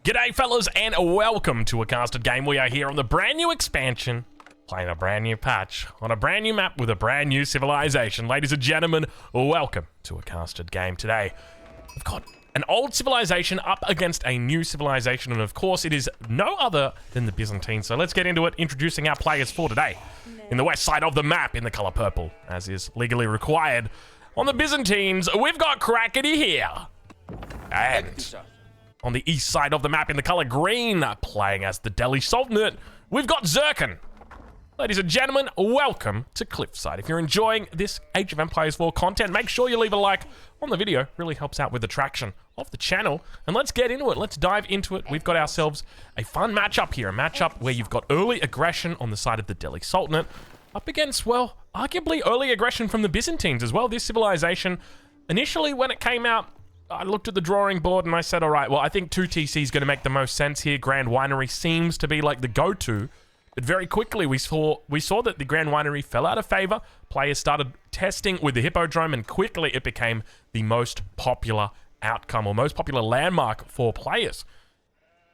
G'day fellas and welcome to a casted game. We are here on the brand new expansion, playing a brand new patch, on a brand new map with a brand new civilization. Ladies and gentlemen, welcome to a casted game. Today, we've got an old civilization up against a new civilization, and of course it is no other than the Byzantines. So let's get into it, introducing our players for today. In the west side of the map, in the color purple, as is legally required. On the Byzantines, we've got Crackety here. And on the east side of the map, in the color green, playing as the Delhi Sultanate, we've got Zircon. Ladies and gentlemen, welcome to Cliffside. If you're enjoying this Age of Empires 4 content, make sure you leave a like on the video. It really helps out with the traction of the channel. And let's get into it. Let's dive into it. We've got ourselves a fun matchup here. A matchup where you've got early aggression on the side of the Delhi Sultanate up against, well, arguably early aggression from the Byzantines as well. This civilization, initially when it came out, I looked at the drawing board and I said, all right, well, I think 2TC is going to make the most sense here. Grand Winery seems to be like the go-to. But very quickly, we saw that the Grand Winery fell out of favor. Players started testing with the Hippodrome, and quickly it became the most popular outcome, or most popular landmark for players.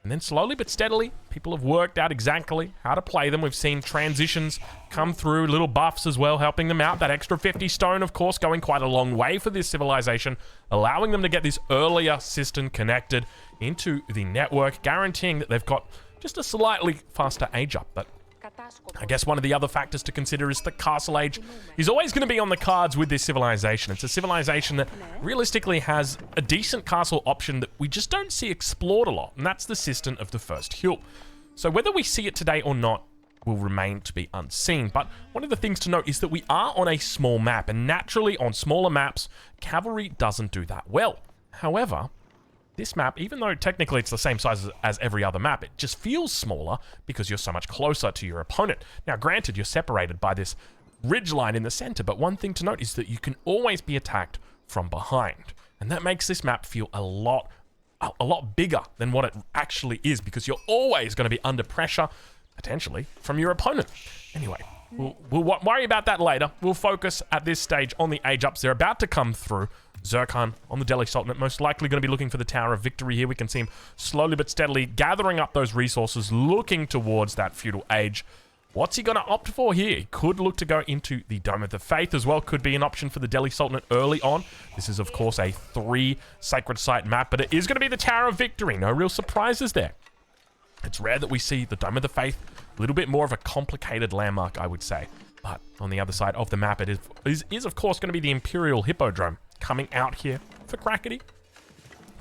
And then slowly but steadily, people have worked out exactly how to play them. We've seen transitions come through, little buffs as well, helping them out. That extra 50 stone, of course, going quite a long way for this civilization, allowing them to get this earlier system connected into the network, guaranteeing that they've got just a slightly faster age up. But I guess one of the other factors to consider is the castle age is always going to be on the cards with this civilization. It's a civilization that realistically has a decent castle option that we just don't see explored a lot, and that's the system of the first hill. So whether we see it today or not will remain to be unseen. But one of the things to note is that we are on a small map, and naturally on smaller maps, cavalry doesn't do that well. However, this map, even though technically it's the same size as every other map, it just feels smaller because you're so much closer to your opponent. Now, granted, you're separated by this ridgeline in the center, but one thing to note is that you can always be attacked from behind. And that makes this map feel a lot bigger than what it actually is, because you're always going to be under pressure, potentially, from your opponent. Anyway, we'll worry about that later. We'll focus at this stage on the age ups. They're about to come through. Zircon on the Delhi Sultanate, most likely going to be looking for the Tower of Victory here. We can see him slowly but steadily gathering up those resources, looking towards that feudal age. What's he going to opt for here? He could look to go into the Dome of the Faith as well. Could be an option for the Delhi Sultanate early on. This is, of course, a 3 sacred site map, but it is going to be the Tower of Victory. No real surprises there. It's rare that we see the Dome of the Faith. A little bit more of a complicated landmark, I would say. But on the other side of the map, it is of course, going to be the Imperial Hippodrome coming out here for Crackety.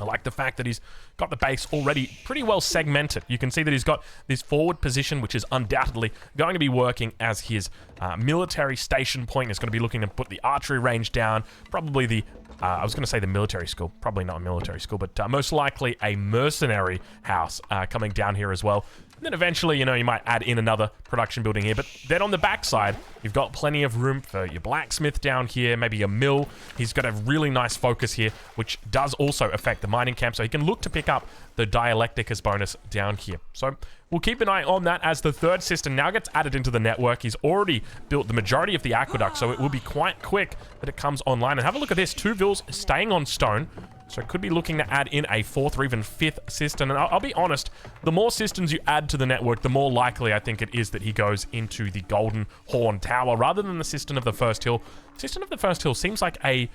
I like the fact that he's got the base already pretty well segmented. You can see that he's got this forward position, which is undoubtedly going to be working as his military station point. He's going to be looking to put the archery range down, probably the I was going to say the military school, probably not a military school, but most likely a mercenary house coming down here as well. And then eventually, you know, you might add in another production building here. But then on the backside, you've got plenty of room for your blacksmith down here, maybe a mill. He's got a really nice focus here, which does also affect the mining camp. So he can look to pick up the dialecticus bonus down here. So we'll keep an eye on that as the third system now gets added into the network. He's already built the majority of the aqueduct, so it will be quite quick that it comes online. And have a look at this, 2 vills staying on stone. So it could be looking to add in a 4th or even 5th system. And I'll be honest, the more systems you add to the network, the more likely I think it is that he goes into the Golden Horn Tower rather than the system of the first hill. System of the first hill seems like a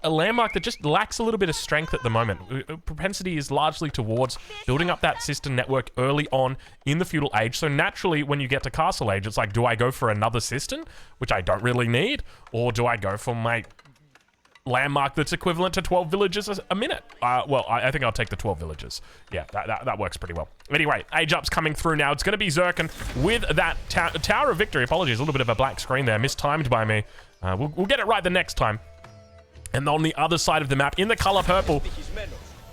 landmark that just lacks a little bit of strength at the moment. Propensity is largely towards building up that system network early on in the feudal age. So naturally, when you get to castle age, it's like, do I go for another system, which I don't really need? Or do I go for my landmark that's equivalent to 12 villages a minute? Well, I think I'll take the 12 villages. Yeah, that works pretty well. Anyway, age up's coming through now. It's going to be Zircon with that Tower of Victory. Apologies, a little bit of a black screen there, mistimed by me. We'll get it right the next time. And on the other side of the map, in the color purple,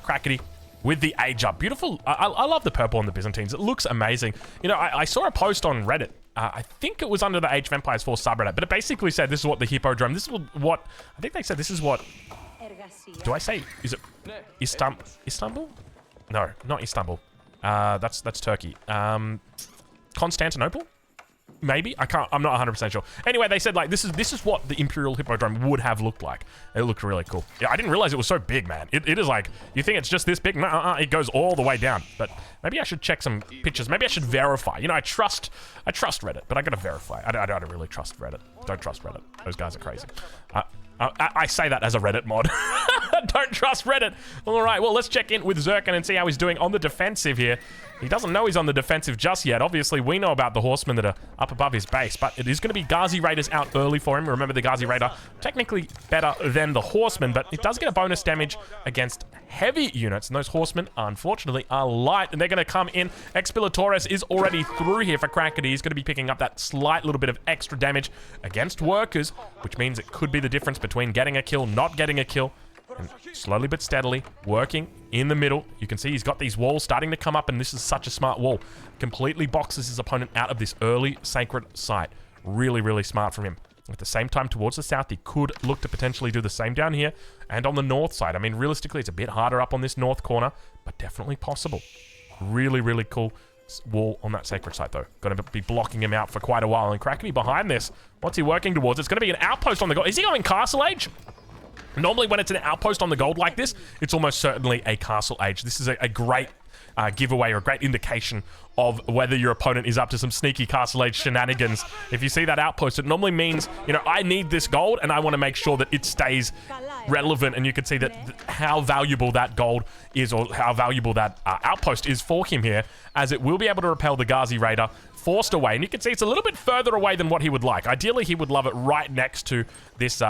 Crackety with the age up. Beautiful. I love the purple on the Byzantines. It looks amazing. You know, I saw a post on Reddit. I think it was under the Age of Empires 4 subreddit, but it basically said this is what the Hippodrome, this is what, I think they said this is what, do I say, is it Istanbul? No, not Istanbul. That's Turkey. Constantinople? maybe? I'm not 100% sure. Anyway, they said, like, this is what the Imperial Hippodrome would have looked like. It looked really cool. Yeah, I didn't realize it was so big, man. It is like, you think it's just this big? No, it goes all the way down. But maybe I should check some pictures. Maybe I should verify. You know, I trust Reddit, but I gotta verify. I don't really trust Reddit. Don't trust Reddit. Those guys are crazy. I say that as a Reddit mod. Don't trust Reddit. All right, well, let's check in with Zirkin and see how he's doing on the defensive here. He doesn't know he's on the defensive just yet. Obviously, we know about the horsemen that are up above his base, but it is going to be Ghazi Raiders out early for him. Remember, the Ghazi Raider, technically better than the horseman, but it does get a bonus damage against heavy units, and those horsemen, unfortunately, are light, and they're going to come in. Expilatores is already through here for Crackety. He's going to be picking up that slight little bit of extra damage against workers, which means it could be the difference between getting a kill, not getting a kill. And slowly but steadily, working in the middle. You can see he's got these walls starting to come up, and this is such a smart wall. Completely boxes his opponent out of this early sacred site. Really, really smart from him. At the same time, towards the south, he could look to potentially do the same down here and on the north side. I mean, realistically, it's a bit harder up on this north corner, but definitely possible. Really, really cool wall on that sacred site, though. Going to be blocking him out for quite a while. And Crackety behind this, what's he working towards? It's going to be an outpost on the gold. Is he going Castle Age? Normally, when it's an outpost on the gold like this, it's almost certainly a Castle Age. This is a great giveaway or a great indication of whether your opponent is up to some sneaky Castle Age shenanigans. If you see that outpost, it normally means, you know, I need this gold and I want to make sure that it stays relevant, and you can see that how valuable that gold is, or how valuable that outpost is for him here, as it will be able to repel the Ghazi Raider forced away. And you can see it's a little bit further away than what he would like. Ideally, he would love it right next to this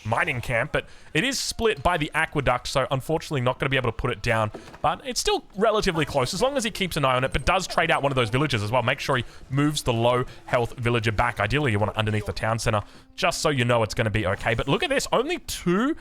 mining camp, but it is split by the aqueduct, so unfortunately not going to be able to put it down, but it's still relatively close as long as he keeps an eye on it, but does trade out one of those villagers as well. Make sure he moves the low health villager back. Ideally, you want it underneath the town center, just so you know it's going to be okay. But look at this, only 2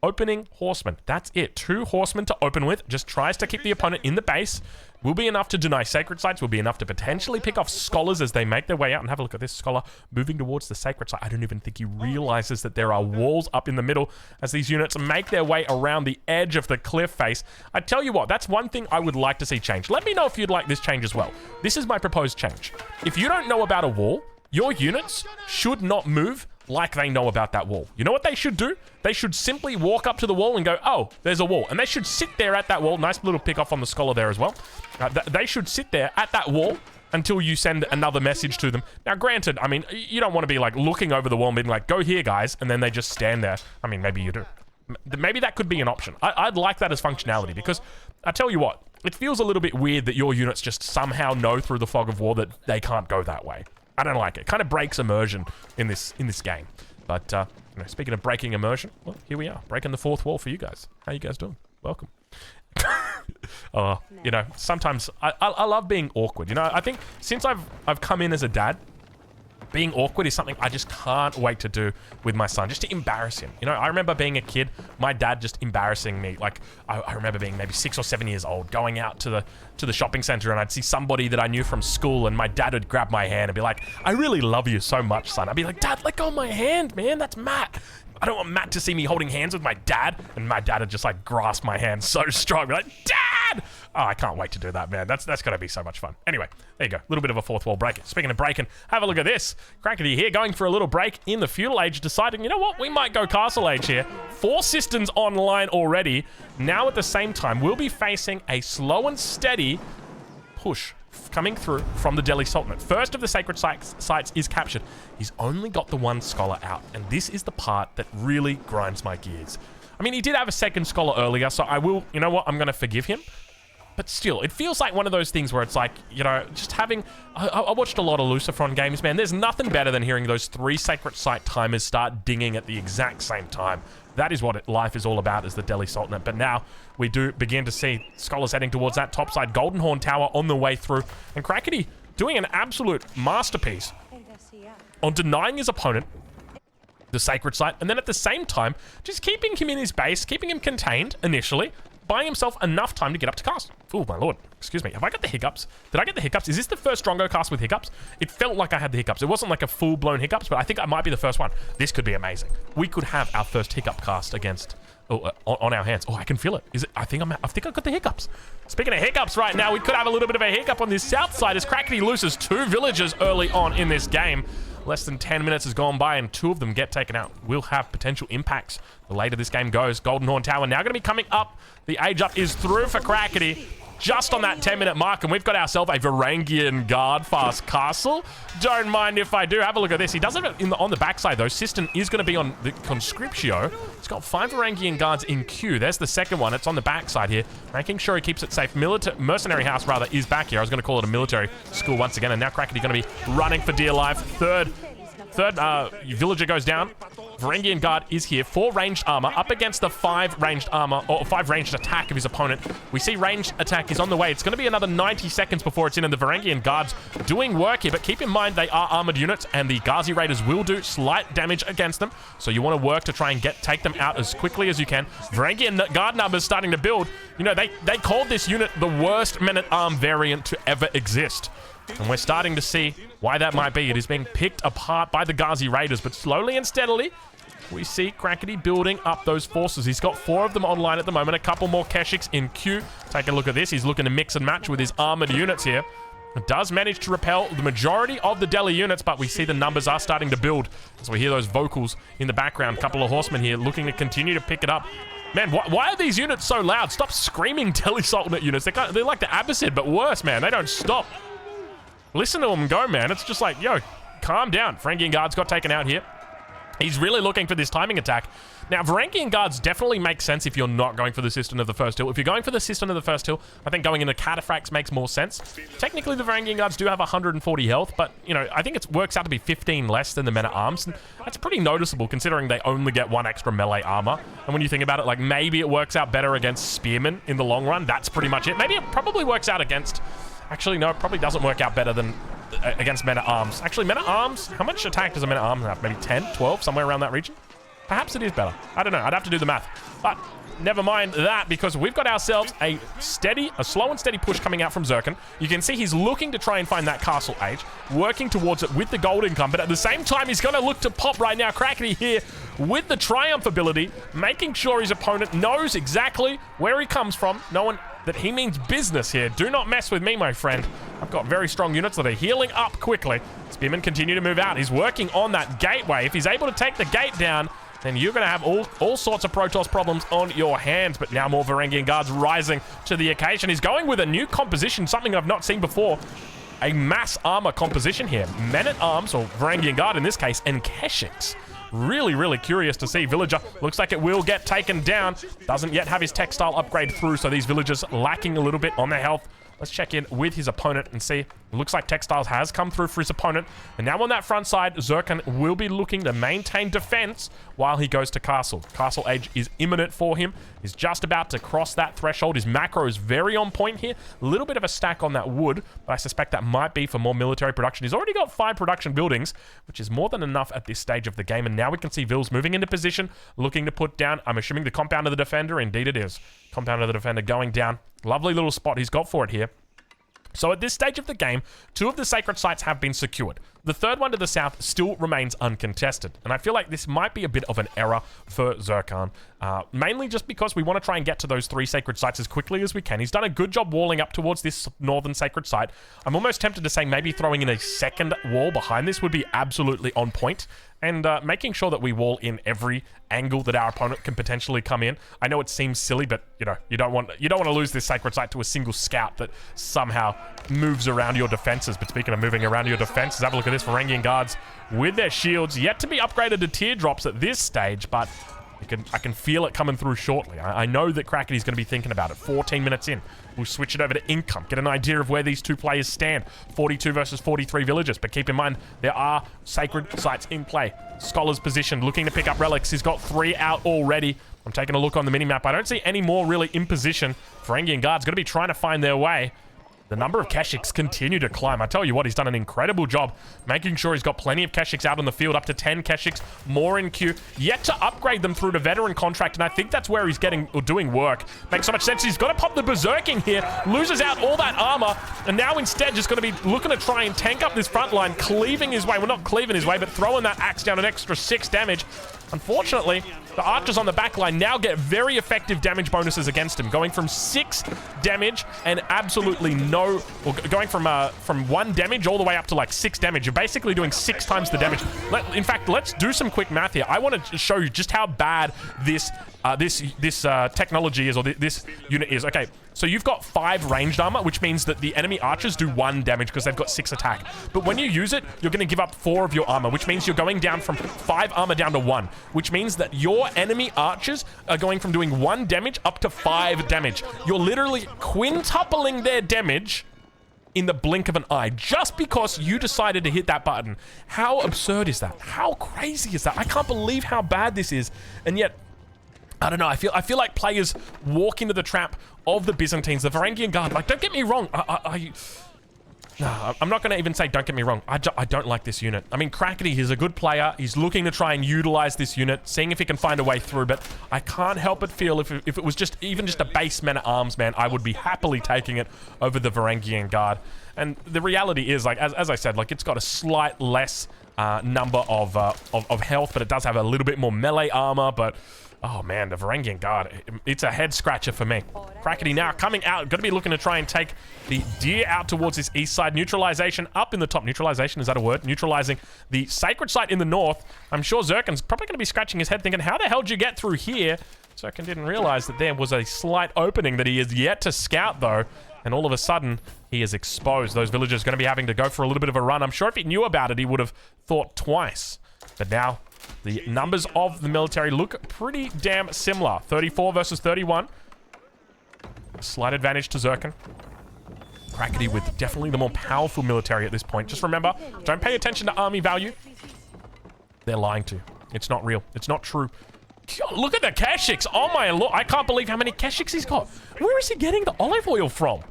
opening horsemen. That's it. 2 horsemen to open with. Just tries to keep the opponent in the base. Will be enough to deny sacred sites. Will be enough to potentially pick off scholars as they make their way out. And have a look at this scholar moving towards the sacred site. I don't even think he realizes that there are walls up in the middle as these units make their way around the edge of the cliff face. I tell you what, that's one thing I would like to see change. Let me know if you'd like this change as well. This is my proposed change. If you don't know about a wall, your units should not move like they know about that wall. You know what they should do? They should simply walk up to the wall and go, oh, there's a wall. And they should sit there at that wall. Nice little pick off on the scholar there as well. They should sit there at that wall until you send another message to them. Now, granted, I mean, you don't want to be like looking over the wall and being like, go here, guys. And then they just stand there. I mean, maybe you do. Maybe that could be an option. I'd like that as functionality, because I tell you what, it feels a little bit weird that your units just somehow know through the fog of war that they can't go that way. I don't like it. It kind of breaks immersion in this game. But you know, speaking of breaking immersion, well, here we are, breaking the 4th wall for you guys. How you guys doing? Welcome. You know, sometimes I love being awkward. You know, I think since I've come in as a dad, being awkward is something I just can't wait to do with my son, just to embarrass him. You know, I remember being a kid, my dad just embarrassing me. Like, I remember being maybe 6 or 7 years old, going out to the shopping center, and I'd see somebody that I knew from school, and my dad would grab my hand and be like, I really love you so much, son. I'd be like, Dad, let go of my hand, man. That's Matt. I don't want Matt to see me holding hands with my dad. And my dad would just like grasp my hand so strong. Be like, Dad! Oh, I can't wait to do that, man. That's going to be so much fun. Anyway, there you go. A little bit of a 4th wall break. Speaking of breaking, have a look at this. Crackety here going for a little break in the Feudal Age, deciding, you know what? We might go Castle Age here. 4 systems online already. Now at the same time, we'll be facing a slow and steady push coming through from the Delhi Sultanate. First of the sacred sites is captured. He's only got the 1 scholar out, and this is the part that really grinds my gears. I mean, he did have a 2nd scholar earlier, so I will, you know what, I'm going to forgive him. But still, it feels like one of those things where it's like, you know, just having... I watched a lot of Lucifron games, man. There's nothing better than hearing those 3 sacred site timers start dinging at the exact same time. That is what life is all about, is the Delhi Sultanate. But now we do begin to see scholars heading towards that topside Golden Horn Tower on the way through. And Crackety doing an absolute masterpiece on denying his opponent the sacred site, and then at the same time, just keeping him in his base, keeping him contained initially, buying himself enough time to get up to cast. Oh, my lord. Excuse me. Have I got the hiccups? Did I get the hiccups? Is this the first Strongo cast with hiccups? It felt like I had the hiccups. It wasn't like a full-blown hiccups, but I think I might be the first one. This could be amazing. We could have our first hiccup cast against on our hands. Oh, I can feel it. Is it? I think I've got the hiccups. Speaking of hiccups right now, we could have a little bit of a hiccup on this south side as Crackety loses 2 villagers early on in this game. Less than 10 minutes has gone by and 2 of them get taken out. Will have potential impacts the later this game goes. Golden Horn Tower now going to be coming up. The age up is through for Crackety. Just on that 10-minute mark, and we've got ourselves a Varangian Guard fast castle. Don't mind if I do. Have a look at this. He does it on the backside, though. Sistan is going to be on the Conscriptio. He's got 5 Varangian Guards in queue. There's the second one. It's on the backside here, making sure he keeps it safe. Mercenary House, rather, is back here. I was going to call it a military school once again, and now Crackety going to be running for dear life. Third villager goes down. Varangian Guard is here. 4 ranged armor up against the 5 ranged armor, or 5 ranged attack of his opponent. We see ranged attack is on the way. It's going to be another 90 seconds before it's in, and the Varangian Guards doing work here, but keep in mind they are armored units, and the Ghazi Raiders will do slight damage against them, so you want to work to try and take them out as quickly as you can. Varangian Guard numbers starting to build. You know, they called this unit the worst men-at-arm variant to ever exist. And we're starting to see why that might be. It is being picked apart by the Ghazi Raiders, but slowly and steadily, we see Crackety building up those forces. He's got 4 of them online at the moment, a couple more Keshiks in queue. Take a look at this. He's looking to mix and match with his armored units here. It does manage to repel the majority of the Delhi units, but we see the numbers are starting to build. So we hear those vocals in the background. A couple of horsemen here looking to continue to pick it up. Man, why are these units so loud? Stop screaming Delhi Sultanate units. They're like the Abbasid, but worse, man. They don't stop. Listen to them go, man. It's just like, yo, calm down. Varangian Guards got taken out here. He's really looking for this timing attack. Now, Varangian Guards definitely make sense if you're not going for the Cistern of the First Hill. If you're going for the Cistern of the First Hill, I think going into Cataphracts makes more sense. Technically, the Varangian Guards do have 140 health, but, you know, I think it works out to be 15 less than the Men-at-Arms, and that's pretty noticeable considering they only get 1 extra melee armor. And when you think about it, like, maybe it works out better against Spearmen in the long run. That's pretty much it. Maybe it probably works out against... Actually, no, it probably doesn't work out better than against Men-at-Arms. Actually, Men-at-Arms, how much attack does a Men-at-Arms have? Maybe 10, 12, somewhere around that region? Perhaps it is better. I don't know. I'd have to do the math. But never mind that, because we've got ourselves a slow and steady push coming out from Zircon. You can see he's looking to try and find that castle age, working towards it with the gold income, but at the same time, he's going to look to pop right now. Crackety here with the triumph ability, making sure his opponent knows exactly where he comes from, knowing that he means business here. Do not mess with me, my friend. I've got very strong units that are healing up quickly. Spearmen continue to move out. He's working on that gateway. If he's able to take the gate down, then you're going to have all sorts of Protoss problems on your hands. But now more Varangian Guards rising to the occasion. He's going with a new composition, something I've not seen before. A mass armor composition here. Men-at-Arms, or Varangian Guard in this case, and Keshiks. Really, really curious to see. Villager looks like it will get taken down. Doesn't yet have his textile upgrade through, so these villagers lacking a little bit on their health. Let's check in with his opponent and see. It looks like Textiles has come through for his opponent. And now on that front side, Zircon will be looking to maintain defense while he goes to Castle. Castle Age is imminent for him. He's just about to cross that threshold. His macro is very on point here. A little bit of a stack on that wood, but I suspect that might be for more military production. He's already got 5 production buildings, which is more than enough at this stage of the game. And now we can see Vils moving into position, looking to put down, I'm assuming, the Compound of the Defender. Indeed it is. Compound of the Defender going down. Lovely little spot he's got for it here. So at this stage of the game, 2 of the sacred sites have been secured. The third one to the south still remains uncontested. And I feel like this might be a bit of an error for Zircon. Mainly just because we want to try and get to those 3 sacred sites as quickly as we can. He's done a good job walling up towards this northern sacred site. I'm almost tempted to say maybe throwing in a second wall behind this would be absolutely on point. And making sure that we wall in every angle that our opponent can potentially come in. I know it seems silly, but you know, you don't want to lose this sacred site to a single scout that somehow moves around your defenses. But speaking of moving around your defenses, have a look at this. Varangian Guards with their shields yet to be upgraded to teardrops at this stage, but I can feel it coming through shortly. I know that Crackety's going to be thinking about it. 14 minutes in, we'll switch it over to income, get an idea of where these 2 players stand. 42 versus 43 villagers, but keep in mind, there are sacred sites in play. Scholar's position, looking to pick up relics. He's got 3 out already. I'm taking a look on the minimap. I don't see any more really in position. Varangian Guard's going to be trying to find their way. The number of Keshiks continue to climb. I tell you what, he's done an incredible job making sure he's got plenty of Keshiks out on the field, up to 10 Keshiks, more in queue, yet to upgrade them through to veteran contract, and I think that's where he's doing work. Makes so much sense. He's got to pop the berserking here, loses out all that armor, and now instead just going to be looking to try and tank up this front line, cleaving his way, well, not cleaving his way, but throwing that axe down an extra 6 damage. Unfortunately, the archers on the back line now get very effective damage bonuses against him, going from 6 damage and absolutely no, or going from 1 damage all the way up to like 6 damage. You're basically doing 6 times the damage. In fact, let's do some quick math here. I want to show you just how bad this technology is, or this unit is. Okay, so you've got 5 ranged armor, which means that the enemy archers do 1 damage because they've got 6 attack. But when you use it, you're going to give up 4 of your armor, which means you're going down from 5 armor down to 1, which means that your enemy archers are going from doing 1 damage up to 5 damage. You're literally quintupling their damage in the blink of an eye, just because you decided to hit that button. How absurd is that? How crazy is that? I can't believe how bad this is, and yet I don't know. I feel like players walk into the trap of the Byzantines, the Varangian Guard. Like, don't get me wrong. I'm not going to even say don't get me wrong. I don't like this unit. I mean, Crackety, he's a good player. He's looking to try and utilize this unit, seeing if he can find a way through. But I can't help but feel if it was even just a base men-at-arms, man, I would be happily taking it over the Varangian Guard. And the reality is, like, as I said, like, it's got a slight less number of health, but it does have a little bit more melee armor. But oh man, the Varangian Guard, it's a head scratcher for me. Crackety now coming out, going to be looking to try and take the deer out towards this east side. Neutralization up in the top. Neutralization, is that a word? Neutralizing the sacred site in the north. I'm sure Zirkon's probably going to be scratching his head thinking, how the hell did you get through here? Zirkon didn't realize that there was a slight opening that he is yet to scout though. And all of a sudden, he is exposed. Those villagers are going to be having to go for a little bit of a run. I'm sure if he knew about it, he would have thought twice. But now, the numbers of the military look pretty damn similar. 34 versus 31. Slight advantage to Zirkon. Crackety with definitely the more powerful military at this point. Just remember, don't pay attention to army value. They're lying to you. It's not real. It's not true. God, look at the Keshiks. Oh my lord. I can't believe how many Keshiks he's got. Where is he getting the olive oil from?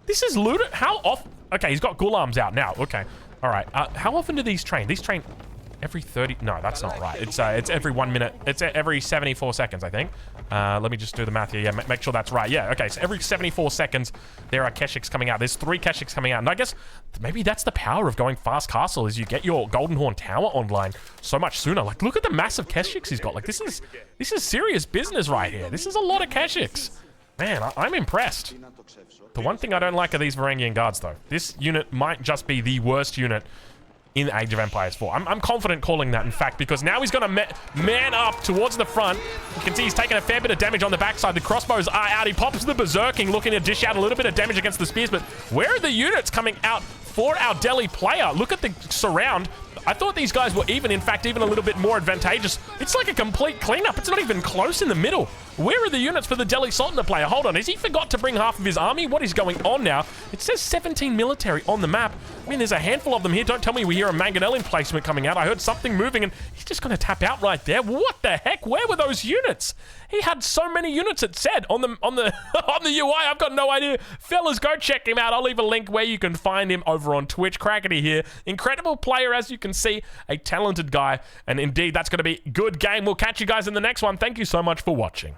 This is looted. How often? Okay, he's got gulams out now. Okay. All right. How often do these train? These train every 30. No, that's not right. It's every 1 minute. It's every 74 seconds, I think. Let me just do the math here. Yeah, make sure that's right. Yeah, okay. So every 74 seconds, there are Keshiks coming out. There's 3 Keshiks coming out. And I guess maybe that's the power of going fast castle, is you get your Golden Horn Tower online so much sooner. Like, look at the massive Keshiks he's got. Like, this is serious business right here. This is a lot of Keshiks. Man, I'm impressed. The one thing I don't like are these Varangian Guards, though. This unit might just be the worst unit in Age of Empires 4. I'm confident calling that, in fact, because now he's going to man up towards the front. You can see he's taking a fair bit of damage on the backside. The crossbows are out. He pops the Berserking, looking to dish out a little bit of damage against the spears, but where are the units coming out for our Delhi player? Look at the surround. I thought these guys were even, in fact, even a little bit more advantageous. It's like a complete cleanup. It's not even close in the middle. Where are the units for the Delhi Sultanate player? Hold on, has he forgot to bring half of his army? What is going on now? It says 17 military on the map. I mean, there's a handful of them here. Don't tell me we hear a Mangonel emplacement coming out. I heard something moving, and he's just going to tap out right there. What the heck? Where were those units? He had so many units, it said, on the on the UI. I've got no idea. Fellas, go check him out. I'll leave a link where you can find him over on Twitch. Crackety here. Incredible player, as you can see. A talented guy. And indeed, that's going to be a good game. We'll catch you guys in the next one. Thank you so much for watching.